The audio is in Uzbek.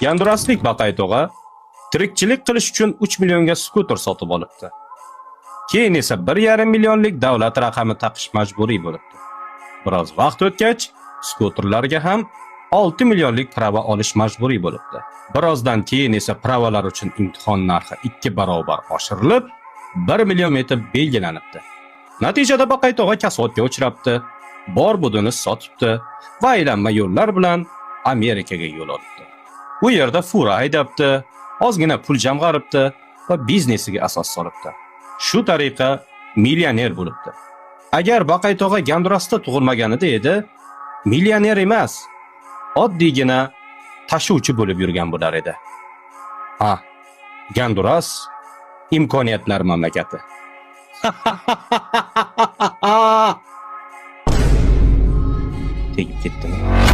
Ganduraslik Baqaytog'a tirikchilik qilish uchun 3 millionga skuter sotib olibdi. Keyin esa 1,5 millionlik davlat raqami taqish majburiy bo'libdi. Biroz vaqt o'tgach, skuterlarga ham 6 millionlik prava olish majburiy bo'libdi. Birozdan keyin esa pravalar uchun imtihon narxi 2 barobar oshirilib, 1 million etib belgilanibdi. Natijada Baqaytog'a kasodga uchrabdi, bor budini sotibdi va aylanma yo'llar bilan Amerikaga yo'l olibdi. Bu yerda fura haydabdi, ozgina pul jamg'aribdi va biznesiga asos solibdi. Shu tariqa millioner bo'libdi. Agar Baqaytog'a Gandurasda tug'ilmaganida edi, millioner emas, oddiygina tashuvchi bo'lib yurgan bo'lar edi. Ha, Ganduras imkoniyatlar mamlakati. Tegib ketdimi?